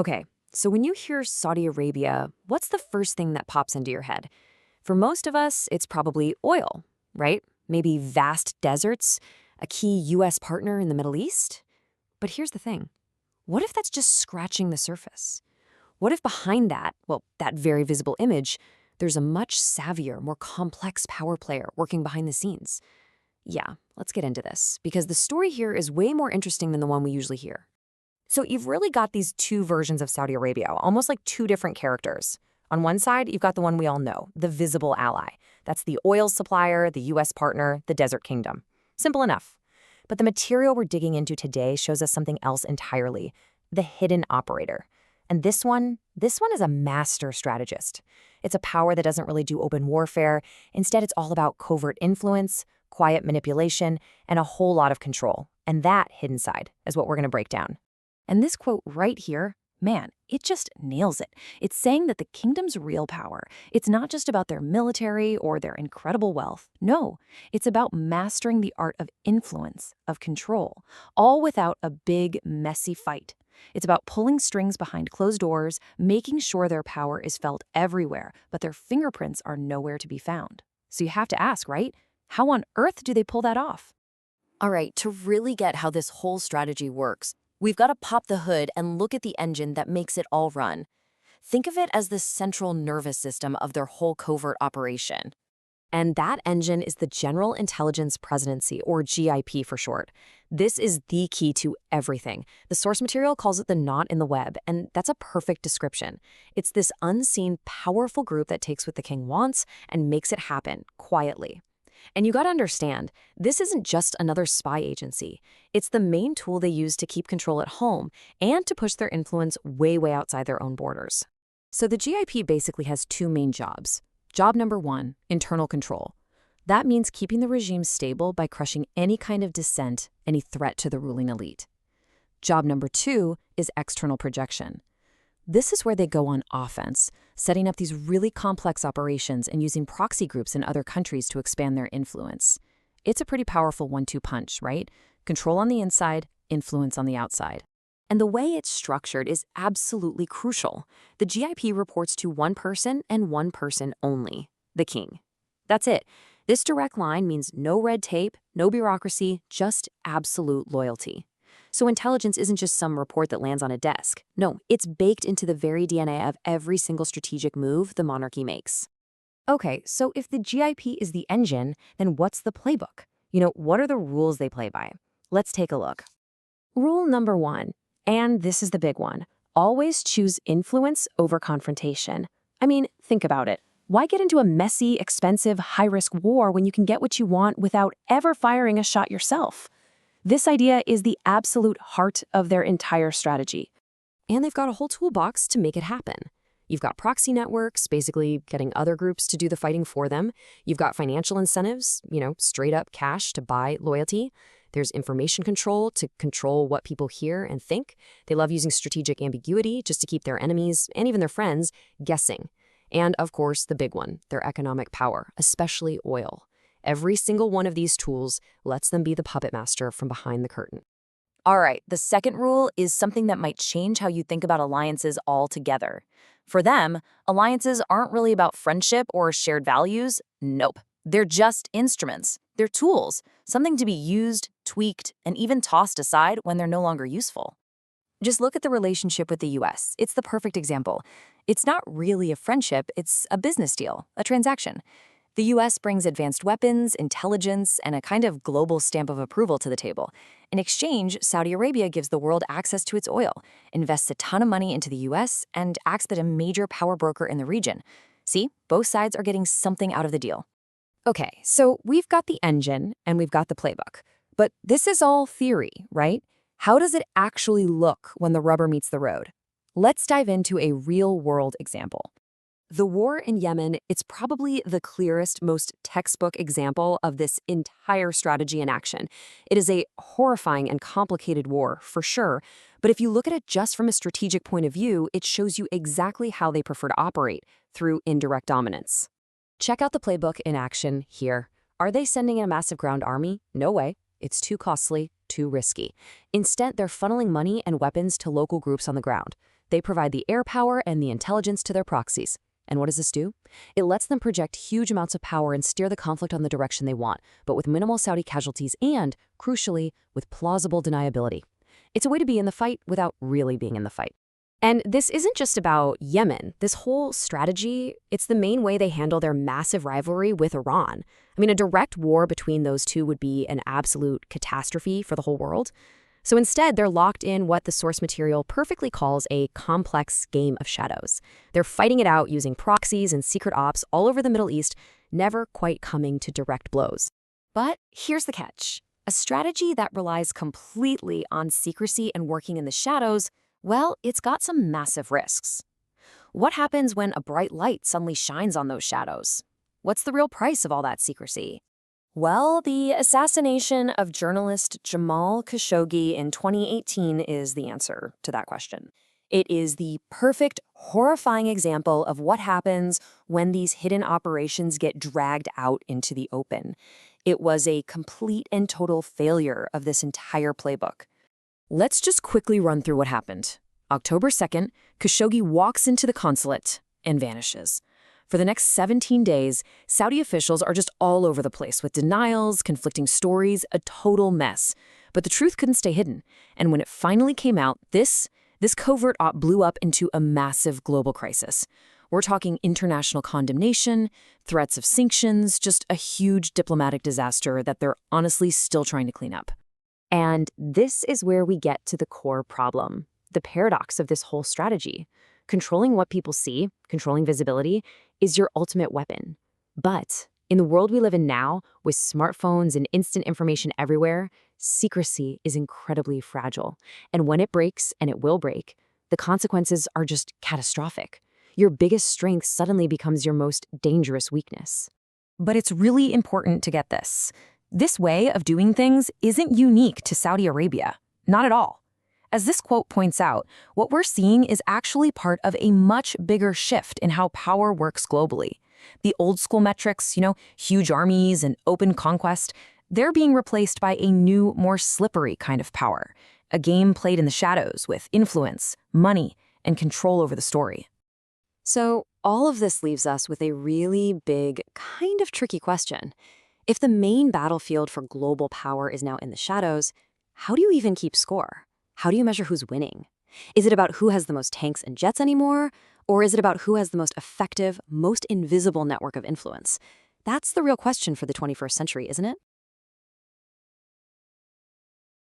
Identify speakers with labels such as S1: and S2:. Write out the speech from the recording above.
S1: Okay, so when you hear Saudi Arabia, what's the first thing that pops into your head? For most of us, it's probably oil, right? Maybe vast deserts, a key U.S. partner in the Middle East. But here's the thing. What if that's just scratching the surface? What if behind that, well, that very visible image, there's a much savvier, more complex power player working behind the scenes? Yeah, let's get into this, because the story here is way more interesting than the one we usually hear. So you've really got these two versions of Saudi Arabia, almost like two different characters. On one side, you've got the one we all know, the visible ally. That's the oil supplier, the U.S. partner, the desert kingdom. Simple enough. But the material we're digging into today shows us something else entirely, the hidden operator. And this one is a master strategist. It's a power that doesn't really do open warfare. Instead, it's all about covert influence, quiet manipulation, and a whole lot of control. And that hidden side is what we're going to break down. And this quote right here, man, it just nails it. It's saying that the kingdom's real power, it's not just about their military or their incredible wealth. No, it's about mastering the art of influence, of control, all without a big, messy fight. It's about pulling strings behind closed doors, making sure their power is felt everywhere, but their fingerprints are nowhere to be found. So you have to ask, right? How on earth do they pull that off? All right, to really get how this whole strategy works, we've got to pop the hood and look at the engine that makes it all run. Think of it as the central nervous system of their whole covert operation. And that engine is the General Intelligence Presidency, or GIP for short. This is the key to everything. The source material calls it the knot in the web, and that's a perfect description. It's this unseen, powerful group that takes what the king wants and makes it happen, quietly. And you gotta understand, this isn't just another spy agency. It's the main tool they use to keep control at home and to push their influence way, way outside their own borders. So the GIP basically has two main jobs. Job number one, internal control. That means keeping the regime stable by crushing any kind of dissent, any threat to the ruling elite. Job number two is external projection. This is where they go on offense, setting up these really complex operations and using proxy groups in other countries to expand their influence. It's a pretty powerful 1-2 punch, right? Control on the inside, influence on the outside. And the way it's structured is absolutely crucial. The GIP reports to one person and one person only, the king. That's it. This direct line means no red tape, no bureaucracy, just absolute loyalty. So intelligence isn't just some report that lands on a desk. No, it's baked into the very DNA of every single strategic move the monarchy makes. Okay, so if the GIP is the engine, then what's the playbook? What are the rules they play by? Let's take a look. Rule number one, and this is the big one, always choose influence over confrontation. I mean, think about it. Why get into a messy, expensive, high-risk war when you can get what you want without ever firing a shot yourself? This idea is the absolute heart of their entire strategy. And they've got a whole toolbox to make it happen. You've got proxy networks, basically getting other groups to do the fighting for them. You've got financial incentives, straight up cash to buy loyalty. There's information control to control what people hear and think. They love using strategic ambiguity just to keep their enemies, and even their friends, guessing. And of course, the big one, their economic power, especially oil. Every single one of these tools lets them be the puppet master from behind the curtain. All right, the second rule is something that might change how you think about alliances altogether. For them, alliances aren't really about friendship or shared values. Nope. They're just instruments. They're tools, something to be used, tweaked, and even tossed aside when they're no longer useful. Just look at the relationship with the US. It's the perfect example. It's not really a friendship, it's a business deal, a transaction. The US brings advanced weapons, intelligence, and a kind of global stamp of approval to the table. In exchange, Saudi Arabia gives the world access to its oil, invests a ton of money into the US, and acts as a major power broker in the region. See, both sides are getting something out of the deal. Okay, so we've got the engine and we've got the playbook. But this is all theory, right? How does it actually look when the rubber meets the road? Let's dive into a real-world example. The war in Yemen, it's probably the clearest, most textbook example of this entire strategy in action. It is a horrifying and complicated war, for sure, but if you look at it just from a strategic point of view, it shows you exactly how they prefer to operate, through indirect dominance. Check out the playbook in action here. Are they sending in a massive ground army? No way. It's too costly, too risky. Instead, they're funneling money and weapons to local groups on the ground. They provide the air power and the intelligence to their proxies. And what does this do? It lets them project huge amounts of power and steer the conflict on the direction they want, but with minimal Saudi casualties and, crucially, with plausible deniability. It's a way to be in the fight without really being in the fight. And this isn't just about Yemen. This whole strategy, it's the main way they handle their massive rivalry with Iran. I mean, a direct war between those two would be an absolute catastrophe for the whole world. So instead, they're locked in what the source material perfectly calls a complex game of shadows. They're fighting it out using proxies and secret ops all over the Middle East, never quite coming to direct blows. But here's the catch. A strategy that relies completely on secrecy and working in the shadows, well, it's got some massive risks. What happens when a bright light suddenly shines on those shadows? What's the real price of all that secrecy? Well, the assassination of journalist Jamal Khashoggi in 2018 is the answer to that question. It is the perfect, horrifying example of what happens when these hidden operations get dragged out into the open. It was a complete and total failure of this entire playbook. Let's just quickly run through what happened. October 2nd, Khashoggi walks into the consulate and vanishes. For the next 17 days, Saudi officials are just all over the place with denials, conflicting stories, a total mess. But the truth couldn't stay hidden. And when it finally came out, this covert op blew up into a massive global crisis. We're talking international condemnation, threats of sanctions, just a huge diplomatic disaster that they're honestly still trying to clean up. And this is where we get to the core problem, the paradox of this whole strategy. Controlling what people see, controlling visibility, is your ultimate weapon. But in the world we live in now, with smartphones and instant information everywhere, secrecy is incredibly fragile. And when it breaks, and it will break, the consequences are just catastrophic. Your biggest strength suddenly becomes your most dangerous weakness. But it's really important to get this. This way of doing things isn't unique to Saudi Arabia. Not at all. As this quote points out, what we're seeing is actually part of a much bigger shift in how power works globally. The old school metrics, huge armies and open conquest, they're being replaced by a new, more slippery kind of power, a game played in the shadows with influence, money, and control over the story. So all of this leaves us with a really big, kind of tricky question. If the main battlefield for global power is now in the shadows, how do you even keep score? How do you measure who's winning? Is it about who has the most tanks and jets anymore? Or is it about who has the most effective, most invisible network of influence? That's the real question for the 21st century, isn't it?